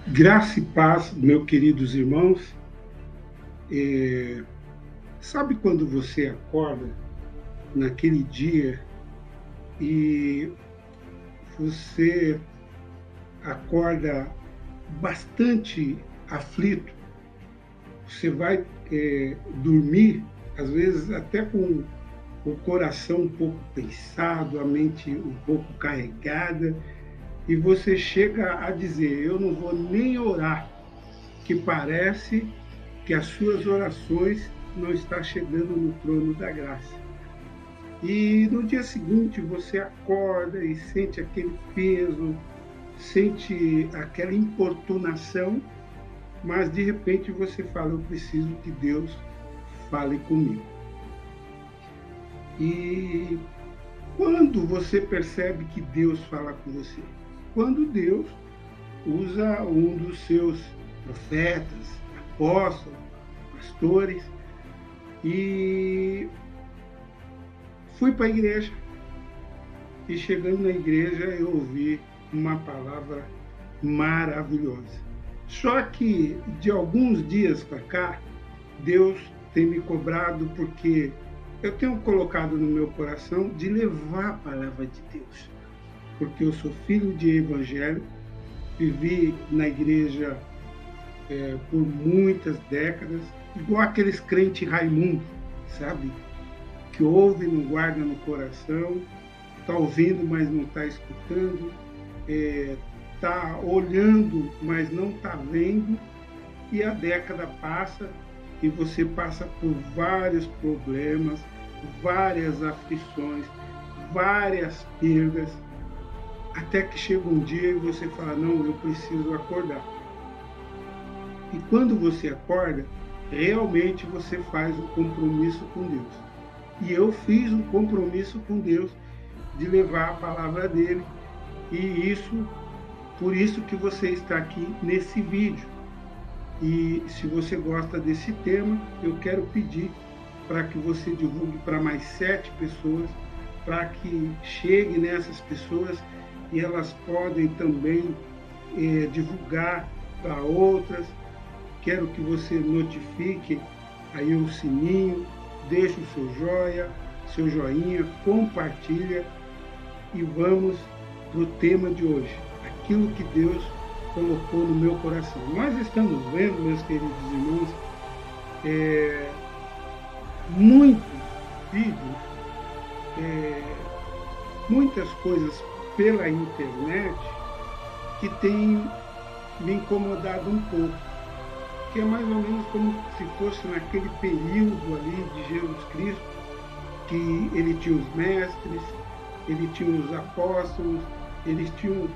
Graça e paz, meus queridos irmãos. É, Sabe quando você acorda naquele dia e você acorda bastante aflito? Você vai dormir, às vezes até com o coração um pouco pensado, a mente um pouco carregada, e você chega a dizer: Eu não vou nem orar, que parece que as suas orações não estão chegando no trono da graça. E no dia seguinte você acorda e sente aquele peso, sente aquela importunação, mas de repente você fala: Eu preciso que Deus fale comigo. E quando você percebe que Deus fala com você? Quando Deus usa um dos seus profetas, apóstolos, pastores, e fui para a igreja. E chegando na igreja, eu ouvi uma palavra maravilhosa. Só que de alguns dias para cá, Deus tem me cobrado porque eu tenho colocado no meu coração de levar a palavra de Deus. Porque eu sou filho de evangélico, vivi na igreja por muitas décadas, igual aqueles crentes Raimundo, sabe? Que ouve e não guarda no coração, está ouvindo, mas não está escutando, está olhando, mas não está vendo, e a década passa e você passa por vários problemas, várias aflições, várias perdas, até que chega um dia e você fala: Não, eu preciso acordar. E quando você acorda, realmente você faz um compromisso com Deus. E eu fiz um compromisso com Deus de levar a palavra dele, e por isso que você está aqui nesse vídeo. E se você gosta desse tema, eu quero pedir para que você divulgue para mais 7 pessoas, para que chegue nessas pessoas e elas podem também divulgar para outras. Quero que você notifique aí o sininho, deixe o seu joia, seu joinha, compartilha e vamos para o tema de hoje, aquilo que Deus colocou no meu coração. Nós estamos vendo, meus queridos irmãos, muitos vídeos, muitas coisas pela internet que têm me incomodado um pouco, que é mais ou menos como se fosse naquele período ali de Jesus Cristo, que ele tinha os mestres, ele tinha os apóstolos, eles tinham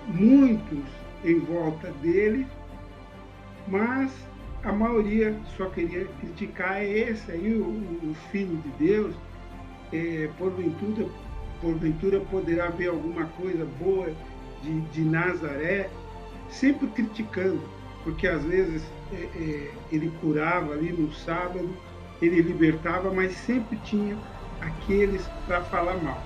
muitos em volta dele, mas a maioria só queria criticar esse aí, o Filho de Deus. Porventura poderá haver alguma coisa boa de Nazaré, sempre criticando, porque às vezes ele curava ali no sábado, ele libertava, mas sempre tinha aqueles para falar mal.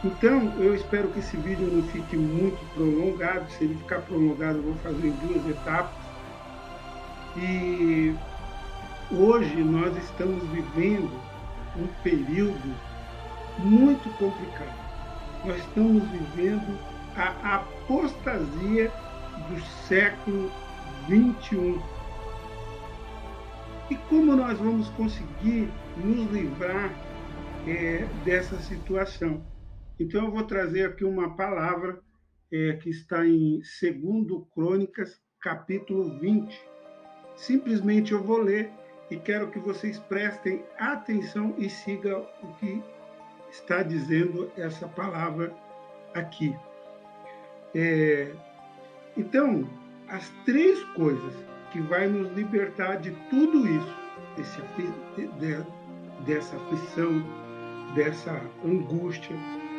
Então, eu espero que esse vídeo não fique muito prolongado. Se ele ficar prolongado, eu vou fazer em 2 etapas. E hoje nós estamos vivendo um período muito complicado. Nós estamos vivendo a apostasia do século 21. E como nós vamos conseguir nos livrar dessa situação? Então eu vou trazer aqui uma palavra que está em 2 Crônicas, capítulo 20. Simplesmente eu vou ler e quero que vocês prestem atenção e sigam o que está dizendo essa palavra aqui. Então, as 3 coisas que vai nos libertar de tudo isso, dessa aflição, dessa angústia,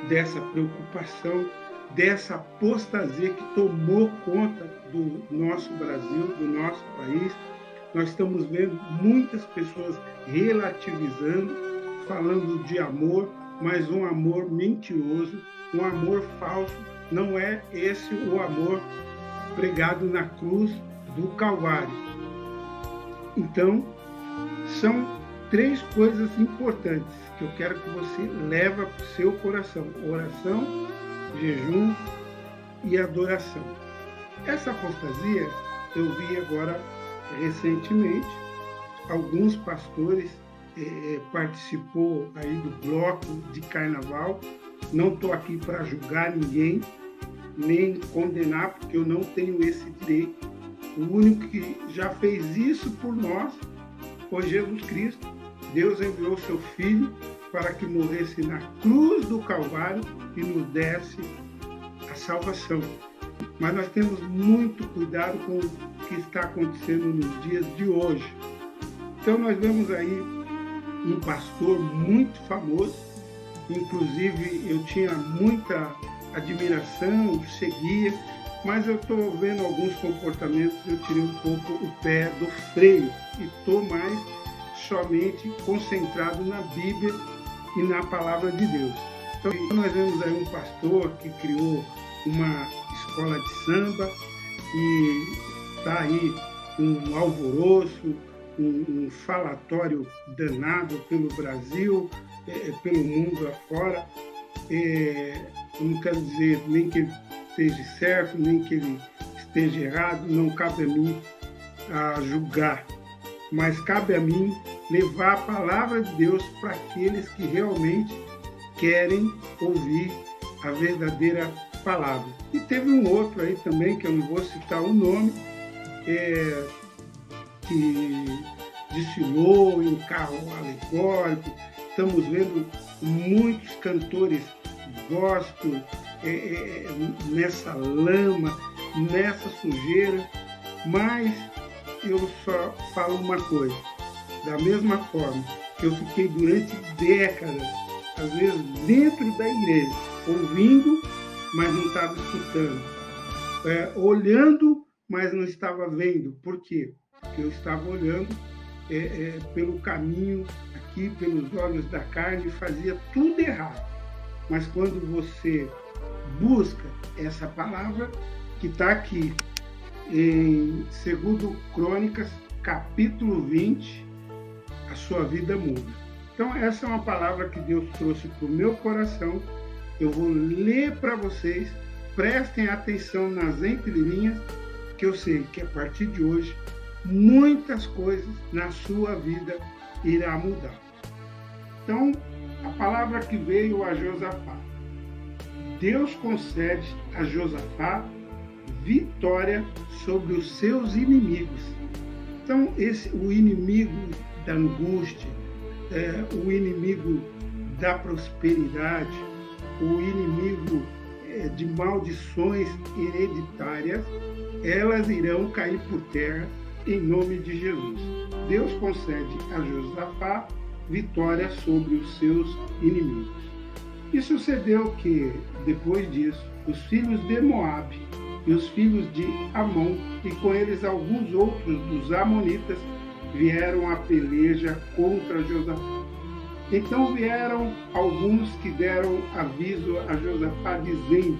dessa preocupação, dessa apostasia que tomou conta do nosso Brasil, do nosso país. Nós estamos vendo muitas pessoas relativizando, falando de amor, mas um amor mentiroso, um amor falso. Não é esse o amor pregado na cruz do Calvário. Então, são 3 coisas importantes que eu quero que você leve para o seu coração: oração, jejum e adoração. Essa apostasia eu vi agora recentemente. Alguns pastores participou aí do bloco de carnaval. Não estou aqui para julgar ninguém, nem condenar, porque eu não tenho esse direito. O único que já fez isso por nós foi Jesus Cristo. Deus enviou seu Filho para que morresse na cruz do Calvário e nos desse a salvação. Mas nós temos muito cuidado com o que está acontecendo nos dias de hoje. Então nós vemos aí um pastor muito famoso, inclusive eu tinha muita admiração, seguia, mas eu estou vendo alguns comportamentos, eu tirei um pouco o pé do freio e estou mais somente concentrado na Bíblia e na Palavra de Deus. Então nós vemos aí um pastor que criou uma escola de samba e está aí um alvoroço, um falatório danado pelo Brasil, pelo mundo afora. Não quero dizer nem que ele esteja certo, nem que ele esteja errado, não cabe a mim a julgar, mas cabe a mim levar a palavra de Deus para aqueles que realmente querem ouvir a verdadeira palavra. E teve um outro aí também, que eu não vou citar o nome, que desfilou em carro alegórico. Estamos vendo muitos cantores gospel nessa lama, nessa sujeira, mas eu só falo uma coisa: da mesma forma que eu fiquei durante décadas, às vezes dentro da igreja, ouvindo, mas não estava escutando, olhando, mas não estava vendo. Por quê? Porque eu estava olhando pelo caminho aqui, pelos olhos da carne, e fazia tudo errado. Mas quando você busca essa palavra que está aqui em 2 Crônicas, capítulo 20, a sua vida muda. Então essa é uma palavra que Deus trouxe para o meu coração. Eu vou ler para vocês, prestem atenção nas entrelinhas, que eu sei que a partir de hoje muitas coisas na sua vida irá mudar. Então, a palavra que veio a Josafá: Deus concede a Josafá vitória sobre os seus inimigos. Então, o inimigo da angústia, o inimigo da prosperidade, o inimigo de maldições hereditárias, elas irão cair por terra em nome de Jesus. Deus concede a Josafá vitória sobre os seus inimigos. E sucedeu que, depois disso, os filhos de Moabe e os filhos de Amon, e com eles alguns outros dos amonitas, vieram à peleja contra Josafá. Então vieram alguns que deram aviso a Josafá, dizendo: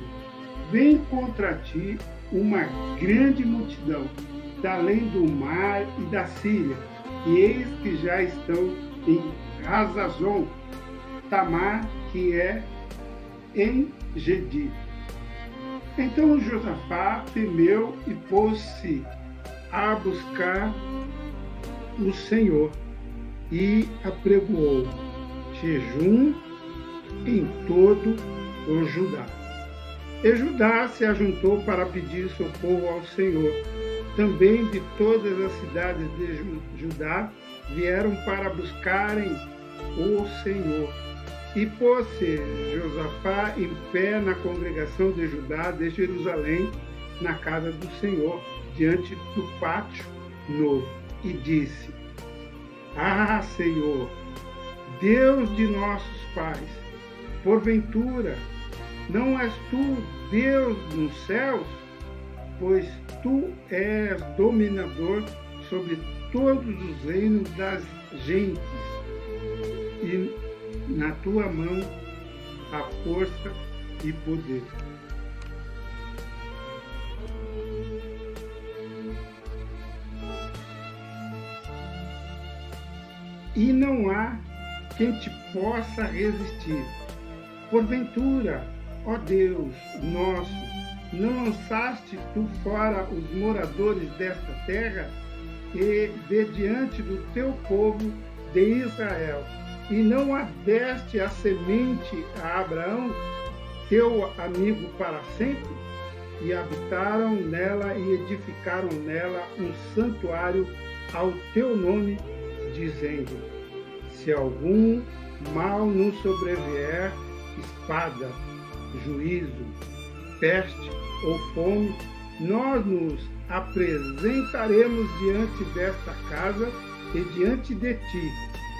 vem contra ti uma grande multidão, da além do mar e da Síria, e eis que já estão em Hazazon Tamar, que é em Gedi. Então Josafá temeu e pôs-se a buscar o Senhor e apregoou jejum em todo o Judá. E Judá se ajuntou para pedir socorro ao Senhor. Também de todas as cidades de Judá vieram para buscarem o Senhor. E pôs-se Josafá em pé na congregação de Judá de Jerusalém, na casa do Senhor, diante do pátio novo, e disse: Ah, Senhor, Deus de nossos pais, porventura não és tu Deus nos céus? Pois tu és dominador sobre todos os reinos das gentes, e na tua mão há força e poder. e não há quem te possa resistir. Porventura, ó Deus nosso, não lançaste tu fora os moradores desta terra e de diante do teu povo de Israel, e não a deste a semente a Abraão, teu amigo para sempre? E habitaram nela e edificaram nela um santuário ao teu nome, dizendo: se algum mal nos sobrevier, espada, juízo, peste ou fome, nós nos apresentaremos diante desta casa e diante de ti,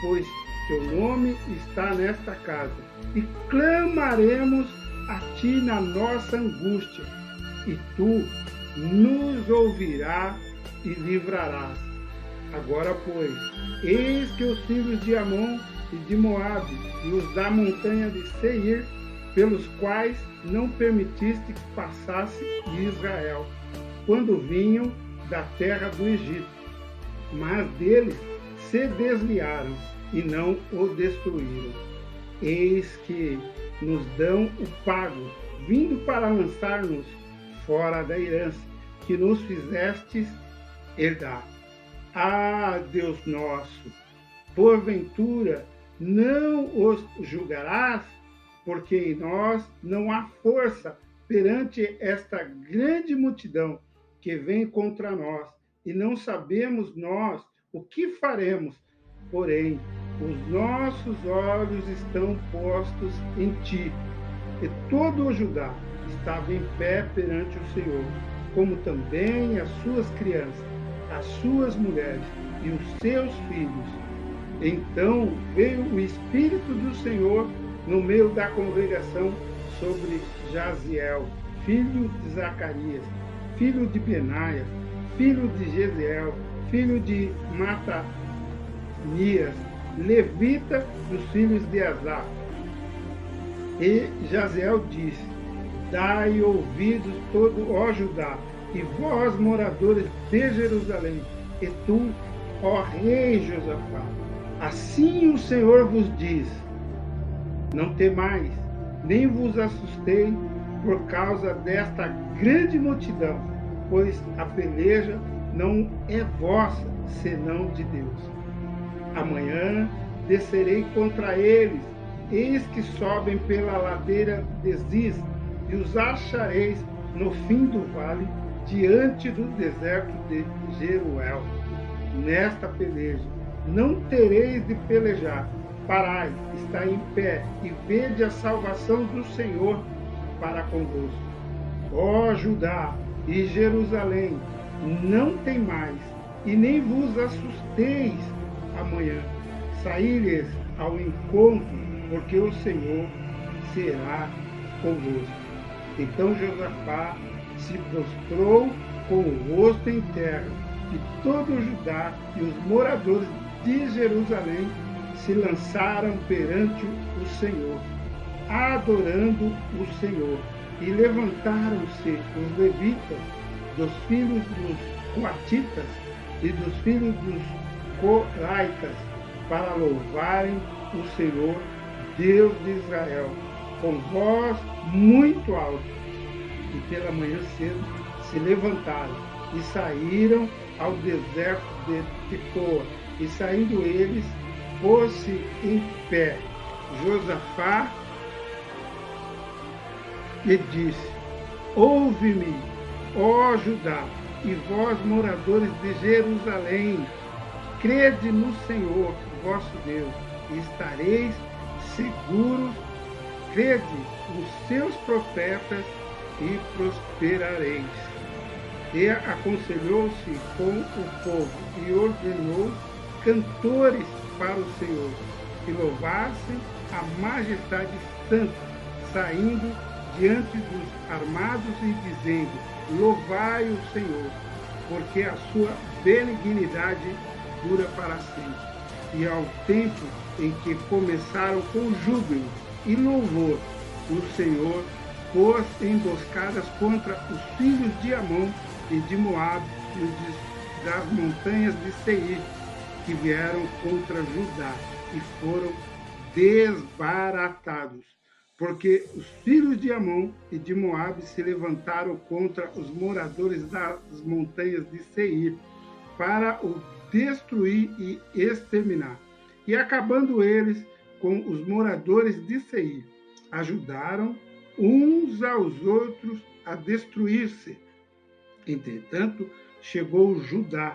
pois teu nome está nesta casa, e clamaremos a ti na nossa angústia, e tu nos ouvirás e livrarás. Agora, pois, eis que os filhos de Amon e de Moabe e os da montanha de Seir, pelos quais não permitiste que passasse Israel, quando vinham da terra do Egito, mas deles se desviaram e não o destruíram. Eis que nos dão o pago, vindo para lançar-nos fora da herança que nos fizestes herdar. Ah, Deus nosso, porventura não os julgarás, porque em nós não há força perante esta grande multidão que vem contra nós, e não sabemos nós o que faremos. Porém, os nossos olhos estão postos em ti, e todo o Judá estava em pé perante o Senhor, como também as suas crianças, as suas mulheres e os seus filhos. Então veio o Espírito do Senhor no meio da congregação sobre Jaziel, filho de Zacarias, filho de Benaias, filho de Jesiel, filho de Matanias, levita dos filhos de Asaf. E Jaziel disse: dai ouvidos todo, ó Judá, e vós, moradores de Jerusalém, e tu, ó rei Josafá, assim o Senhor vos diz: não temais, nem vos assustei por causa desta grande multidão, pois a peleja não é vossa, senão de Deus. Amanhã descerei contra eles, eis que sobem pela ladeira de Ziz, e os achareis no fim do vale, diante do deserto de Jeruel. Nesta peleja não tereis de pelejar. Parai, está em pé, e vede a salvação do Senhor para convosco. Ó Judá e Jerusalém, não temais, e nem vos assusteis amanhã. Saí-lhes ao encontro, porque o Senhor será convosco. Então Josafá se prostrou com o rosto em terra, e todo o Judá e os moradores de Jerusalém se lançaram perante o Senhor, adorando o Senhor. E levantaram-se os levitas, dos filhos dos coatitas e dos filhos dos coraitas, para louvarem o Senhor, Deus de Israel, com voz muito alta. E pela manhã cedo se levantaram e saíram ao deserto de Tecoa. E saindo eles, pôs-se em pé Josafá e disse: ouve-me, ó Judá, e vós, moradores de Jerusalém, crede no Senhor, vosso Deus, e estareis seguros. Crede nos seus profetas e prosperareis. E aconselhou-se com o povo e ordenou cantores para o Senhor, que louvassem a majestade santa, saindo diante dos armados e dizendo: louvai o Senhor, porque a sua benignidade dura para sempre. E ao tempo em que começaram com júbilo e louvor, o Senhor pôs emboscadas contra os filhos de Amon e de Moabe e os das montanhas de Seir, que vieram contra Judá e foram desbaratados, porque os filhos de Amon e de Moabe se levantaram contra os moradores das montanhas de Seir para o destruir e exterminar. E acabando eles com os moradores de Seir, ajudaram uns aos outros a destruir-se. Entretanto, chegou Judá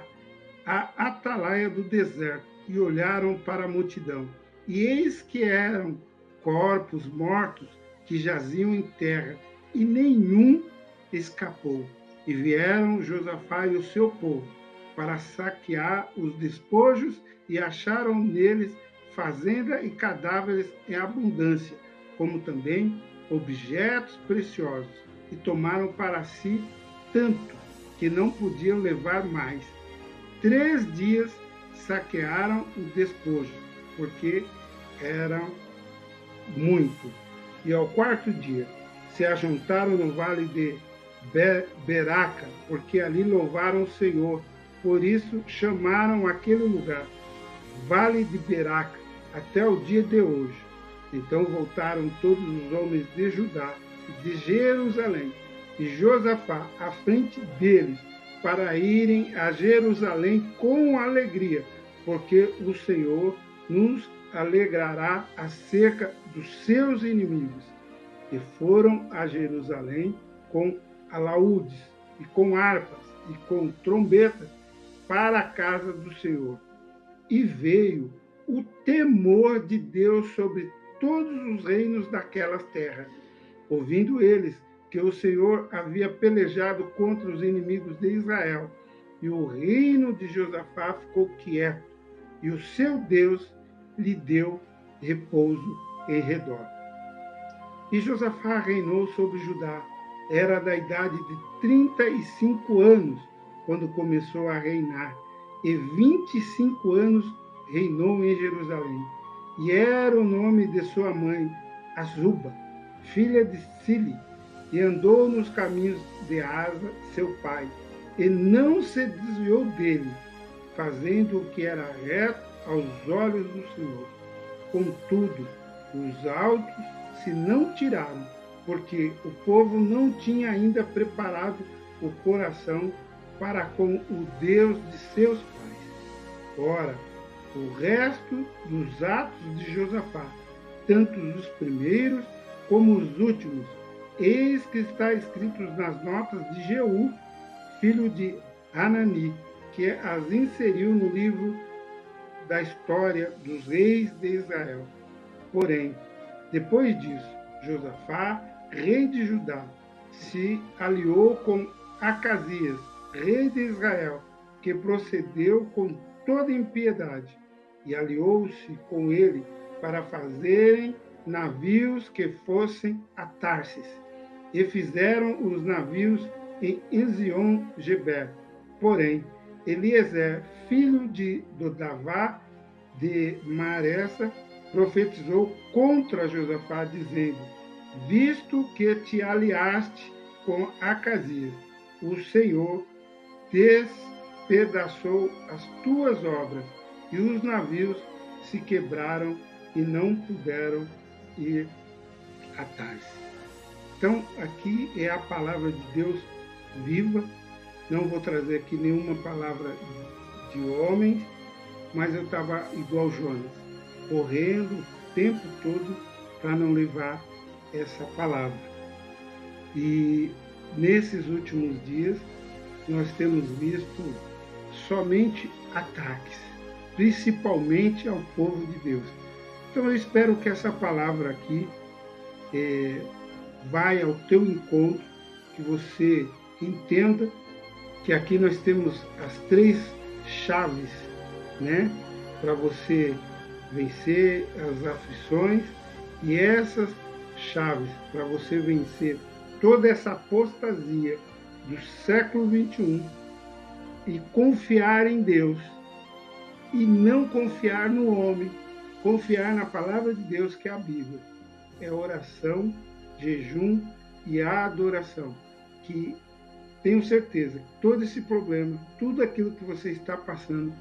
à atalaia do deserto e olharam para a multidão. E eis que eram corpos mortos que jaziam em terra, e nenhum escapou. E vieram Josafá e o seu povo para saquear os despojos e acharam neles fazenda e cadáveres em abundância, como também objetos preciosos, e tomaram para si tanto que não podiam levar mais. 3 dias saquearam o despojo, porque eram muito. E ao 4º dia se ajuntaram no vale de Beraca, porque ali louvaram o Senhor. Por isso chamaram aquele lugar Vale de Beraca até o dia de hoje. Então voltaram todos os homens de Judá e de Jerusalém, e Josafá à frente deles, para irem a Jerusalém com alegria, porque o Senhor nos alegrará acerca dos seus inimigos. E foram a Jerusalém com alaúdes, e com harpas, e com trombetas, para a casa do Senhor. E veio o temor de Deus sobre todos os reinos daquelas terras, ouvindo eles que o Senhor havia pelejado contra os inimigos de Israel, e o reino de Josafá ficou quieto, e o seu Deus lhe deu repouso em redor. E Josafá reinou sobre Judá. Era da idade de 35 anos, quando começou a reinar, e 25 anos reinou em Jerusalém. E era o nome de sua mãe, Azuba, filha de Sili, e andou nos caminhos de Asa, seu pai, e não se desviou dele, fazendo o que era reto aos olhos do Senhor. Contudo, os altos se não tiraram, porque o povo não tinha ainda preparado o coração para com o Deus de seus pais. Ora, o resto dos atos de Josafá, tanto os primeiros como os últimos, eis que está escritos nas notas de Jeú, filho de Hanani, que as inseriu no livro da história dos reis de Israel. Porém, depois disso, Josafá, rei de Judá, se aliou com Acasias, rei de Israel, que procedeu com toda impiedade, e aliou-se com ele para fazerem navios que fossem a Tarsis, e fizeram os navios em Ezion-Geber. Porém, Eliezer, filho de Dodavá de Maressa, profetizou contra Josafá, dizendo: visto que te aliaste com Acasias, o Senhor despedaçou as tuas obras, e os navios se quebraram e não puderam ir a Tarsis. Então, aqui é a palavra de Deus viva. Não vou trazer aqui nenhuma palavra de homens, mas eu estava igual Jonas, correndo o tempo todo para não levar essa palavra. E nesses últimos dias, nós temos visto somente ataques, principalmente ao povo de Deus. Então eu espero que essa palavra aqui vai ao teu encontro, que você entenda que aqui nós temos as 3 chaves, né, para você vencer as aflições, e essas chaves para você vencer toda essa apostasia do século 21 e confiar em Deus e não confiar no homem, confiar na palavra de Deus, que é a Bíblia. É oração, jejum e adoração, que tenho certeza que todo esse problema, tudo aquilo que você está passando,